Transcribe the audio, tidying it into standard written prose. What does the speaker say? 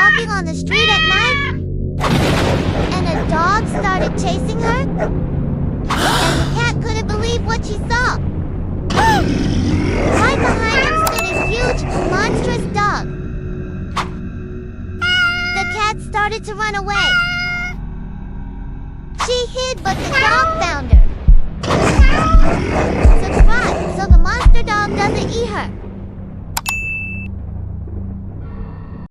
walking on the street at night, and a dog started chasing her, and the cat couldn't believe what she saw. Right behind him stood a huge, monstrous dog. The cat started to run away. She hid, but the dog found her.